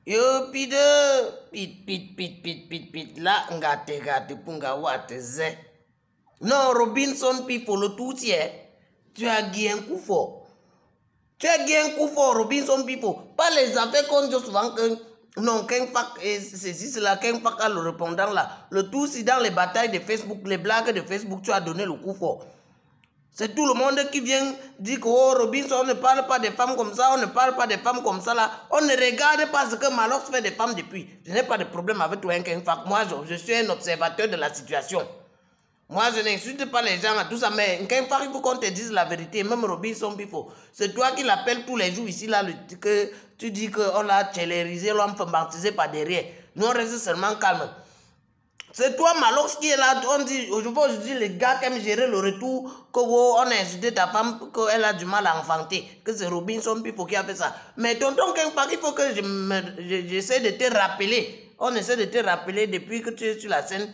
Yo pide pit la ngate gate punga wate ze. Non, Robinson Pifo, le tout tiers, tu as gagné un coup fort. Tu as gagné un coup fort, Robinson Pifo. Pas les affaires qu'on dit souvent que non, qu'un fac, c'est cela, qu'un fac a le répondant là. Le tout, c'est dans les batailles de Facebook, les blagues de Facebook, tu as donné le coup fort. C'est tout le monde qui vient dire que oh, Robinson, on ne parle pas des femmes comme ça, on ne parle pas des femmes comme ça là. On ne regarde pas ce que Malox fait des femmes depuis. Je n'ai pas de problème avec toi, qu'un fac. Moi, je suis un observateur de la situation. Moi, je n'insulte pas les gens à tout ça, mais il faut qu'on te dise la vérité. Même Robinson Pifo, c'est toi qui l'appelles tous les jours ici, là, que tu dis qu'on l'a chélérisé, l'on fait baptiser par derrière. Nous, on reste seulement calme. C'est toi, Malox, qui est là. On dit, aujourd'hui, les gars qui aiment gérer le retour, qu'on a insulté ta femme, qu'elle a du mal à enfanter, que c'est Robinson Pifo qui a fait ça. Mais tonton, il faut que j'essaie de te rappeler. On essaie de te rappeler depuis que tu es sur la scène.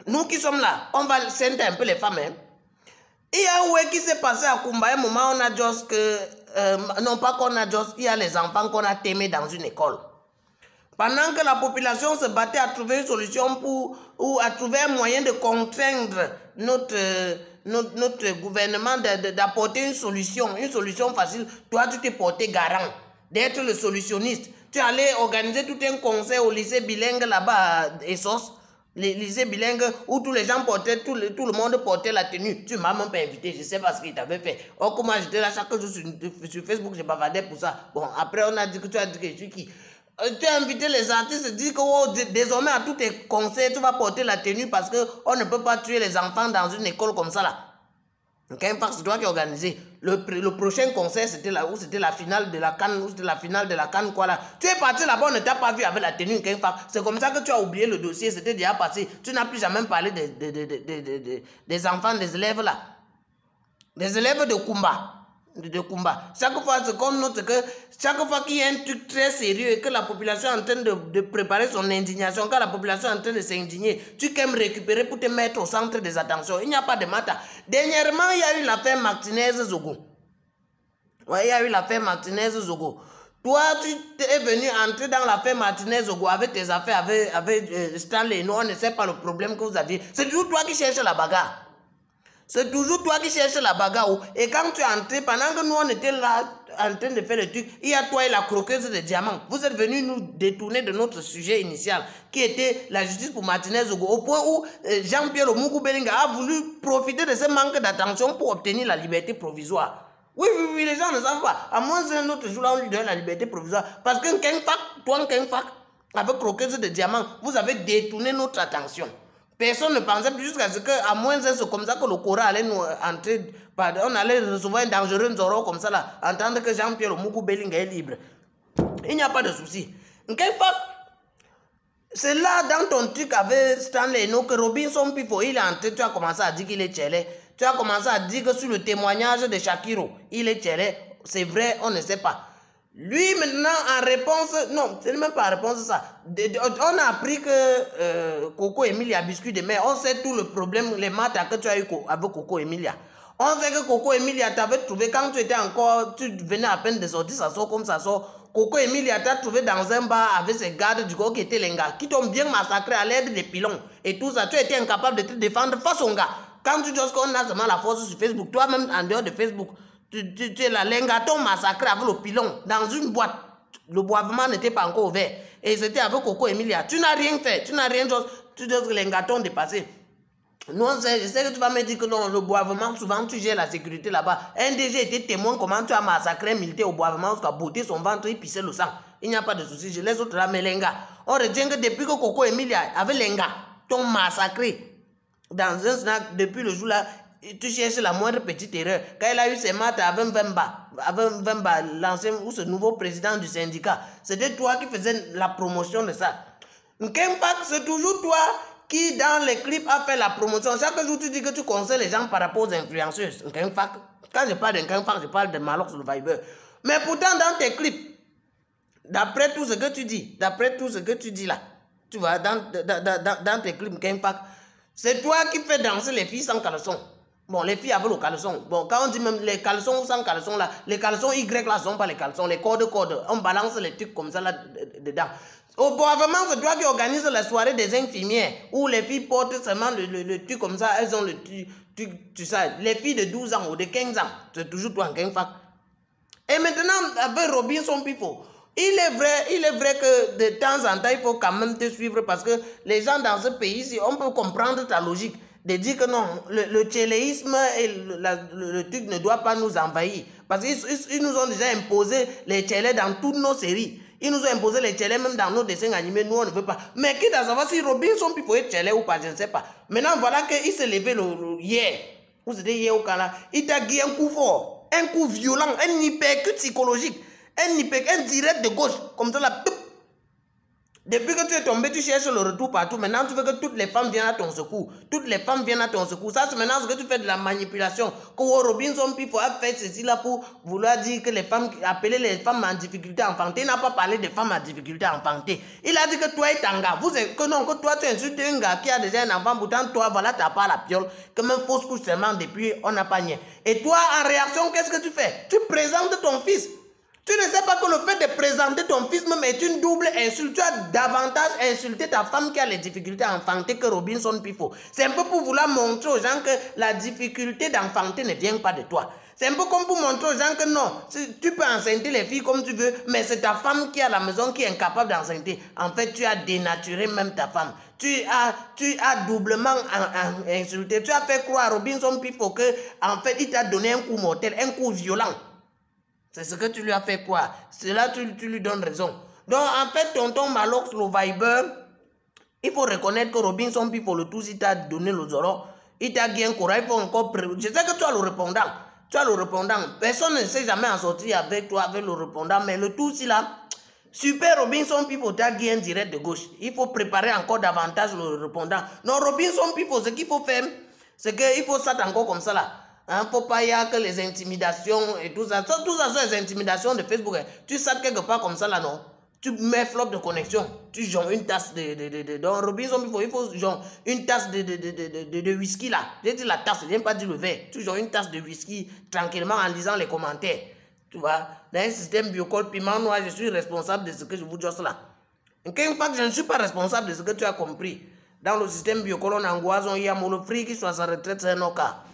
Nous qui sommes là, on va scender un peu les femmes. Hein. Il y a un ouais qui s'est passé à Kumba, un moment on a juste que, non pas qu'on a juste, il y a les enfants qu'on a témés dans une école. Pendant que la population se battait à trouver une solution ou à trouver un moyen de contraindre notre gouvernement d'apporter une solution facile, toi tu t'es porté garant d'être le solutionniste. Tu allais organiser tout un concert au lycée bilingue là-bas à Essos. Les lycées bilingues où tous les gens portaient, tout le monde portait la tenue. Tu m'as même pas invité, je sais pas ce qu'il t'avait fait. Oh, comment j'étais là chaque jour sur Facebook, je bavardais pour ça. Bon, après on a dit que tu as dit que je suis qui. Tu as invité les artistes, dis que oh, désormais à tous tes concerts, tu vas porter la tenue parce qu'on ne peut pas tuer les enfants dans une école comme ça là. C'est toi qui as organisé. Le prochain concert, c'était là où c'était la finale de la Cannes, ou c'était la finale de la Cannes, quoi là. Tu es parti là-bas, on ne t'a pas vu avec la tenue. C'est comme ça que tu as oublié le dossier, c'était déjà passé. Tu n'as plus jamais parlé des enfants, des élèves là. Des élèves de Kumba. Chaque fois, ce qu'on note que chaque fois qu'il y a un truc très sérieux et que la population est en train de préparer son indignation, quand la population est en train de s'indigner, tu aimes récupérer pour te mettre au centre des attentions. Il n'y a pas de matin. Dernièrement, il y a eu l'affaire Martinez-Zogo. Ouais, il y a eu l'affaire Martinez-Zogo. Toi, tu es venu entrer dans l'affaire Martinez-Zogo avec tes affaires, avec Stanley. Nous, on ne sait pas le problème que vous aviez. C'est toujours toi qui cherches la bagarre. C'est toujours toi qui cherches la bagarre. Et quand tu es entré, pendant que nous on était là en train de faire le truc, il y a toi et la croqueuse de diamants. Vous êtes venus nous détourner de notre sujet initial, qui était la justice pour Martinez Zogo, au point où Jean-Pierre Omougou Belinga a voulu profiter de ce manque d'attention pour obtenir la liberté provisoire. Oui, les gens ne savent pas. À moins d'un autre jour, là, on lui donne la liberté provisoire. Parce que toi, avec croqueuse de diamants, vous avez détourné notre attention. Personne ne pensait plus jusqu'à ce que, à moins c'est comme ça que le Coran allait nous entrer, on allait recevoir un dangereux Nzoro comme ça là, entendre que Jean-Pierre Omougou Belinga est libre. Il n'y a pas de souci. C'est là dans ton truc avec Stanley No que Robinson Pifo, il est entré, tu as commencé à dire qu'il est tchélé. Tu as commencé à dire que sur le témoignage de Shakiro, il est tchélé. C'est vrai, on ne sait pas. Lui, maintenant, en réponse, non, ce n'est même pas en réponse à ça. On a appris que Coco Emilia biscuit de mer. On sait tout le problème, les maths que tu as eu avec Coco Emilia. On sait que Coco Emilia t'avait trouvé quand tu étais encore, tu venais à peine de sortir, ça sort comme ça sort. Coco Emilia t'a trouvé dans un bar avec ses gardes du corps qui étaient les gars, qui t'ont bien massacré à l'aide des pilons. Et tout ça, tu étais incapable de te défendre face au gars. Quand tu dis qu'on a seulement la force sur Facebook, toi-même en dehors de Facebook, tu es là, les gars t'ont massacré avec le pilon dans une boîte. Le boivement n'était pas encore ouvert. Et c'était avec Coco Emilia. Tu n'as rien fait. Tu n'as rien fait. Tu dis que les gars t'ont dépassé. Non, je sais que tu vas me dire que non, le boivement, souvent tu gères la sécurité là-bas. Un DG était témoin comment tu as massacré un militaire au boivement jusqu'à botter son ventre et pisser le sang. Il n'y a pas de souci. Je laisse autres là, mais les gars, on retient que depuis que Coco Emilia avait les gars t'ont massacré dans un snack depuis le jour là. Tu cherches la moindre petite erreur. Quand il a eu ses maths avec Vemba, l'ancien ou ce nouveau président du syndicat, c'était toi qui faisais la promotion de ça. Nkempak, c'est toujours toi qui, dans les clips, a fait la promotion. Chaque jour, tu dis que tu conseilles les gens par rapport aux influenceuses. Nkempak, quand je parle de Nkempak, je parle de Malox le Viber. Mais pourtant, dans tes clips, d'après tout ce que tu dis, là, tu vois, dans tes clips, Nkempak, c'est toi qui fais danser les filles sans caleçon. Bon, les filles avaient le caleçon. Bon, quand on dit même les caleçons ou sans caleçon là, les caleçons Y là sont pas les caleçons, les cordes. On balance les trucs comme ça là dedans. Auparavant, c'est toi qui organise la soirée des infirmières où les filles portent seulement le truc comme ça, elles ont le truc, tu sais, les filles de 12 ans ou de 15 ans, c'est toujours toi en 15 ans. Et maintenant, avec Robinson Pifo, il est vrai que de temps en temps, il faut quand même te suivre parce que les gens dans ce pays, on peut comprendre ta logique de dire que non, le tchéléisme et le truc ne doit pas nous envahir. Parce qu'ils nous ont déjà imposé les tchélés dans toutes nos séries. Ils nous ont imposé les tchélés même dans nos dessins animés. Nous, on ne veut pas. Mais quitte à savoir si Robinson Pifo est tchélé ou pas, je ne sais pas. Maintenant, voilà qu'il s'est levé hier. Ou c'était hier au Canada. Il t'a gué un coup fort, un coup violent, un hypercute psychologique, un direct de gauche. Comme ça, là. Depuis que tu es tombé, tu cherches le retour partout. Maintenant, tu veux que toutes les femmes viennent à ton secours. Toutes les femmes viennent à ton secours. Ça, c'est maintenant ce que tu fais de la manipulation. Que Robinson Pifo a fait ceci là pour vouloir dire que les femmes, appeler les femmes en difficulté à enfanter. Il n'a pas parlé des femmes en difficulté à enfanter. Il a dit que toi es un gars. Que non, que toi tu insultes un gars qui a déjà un enfant. Pourtant, toi, voilà, tu n'as pas la piole. Que même fausse couche seulement depuis, on n'a pas rien. Et toi, en réaction, qu'est-ce que tu fais? Tu présentes ton fils. Tu ne sais pas que le fait de présenter ton fils même est une double insulte. Tu as davantage insulté ta femme qui a les difficultés à enfanter que Robinson Pifo. C'est un peu pour vouloir montrer aux gens que la difficulté d'enfanter ne vient pas de toi. C'est un peu comme pour montrer aux gens que non, tu peux enceinte les filles comme tu veux, mais c'est ta femme qui est à la maison qui est incapable d'enceinte. En fait, tu as dénaturé même ta femme. Tu as doublement insulté. Tu as fait croire à Robinson Pifo que, en fait, il t'a donné un coup mortel, un coup violent. C'est ce que tu lui as fait croire. C'est là que tu lui donnes raison. Donc, en fait, tonton Malox, le Viber, il faut reconnaître que Robinson Pifo, le tout, il t'a donné le zoro. Il t'a gué un courant. Il faut encore... Je sais que tu as le répondant. Tu as le répondant. Personne ne sait jamais en sortir avec toi, avec le répondant. Mais le tout, c'est là. Super Robinson Pifo t'a gué un direct de gauche. Il faut préparer encore davantage le répondant. Non, Robinson Pifo, ce qu'il faut faire, c'est qu'il faut ça encore comme ça là. Hein, pour pas y avoir que les intimidations et tout ça. Tout ça, c'est les intimidations de Facebook. Hein. Tu sacs quelque part comme ça là, non? Tu mets flop de connexion. Tu jonges une tasse donc Robinson, il faut genre une tasse de whisky là. J'ai dit la tasse, je viens pas dire le verre. Tu jonges une tasse de whisky tranquillement en lisant les commentaires. Tu vois? Dans un système biocol piment noir, je suis responsable de ce que je vous dis là. Une fois que je ne suis pas responsable de ce que tu as compris. Dans le système biocol, on angoisse, on y a mon frère qui soit sa retraite, c'est un cas.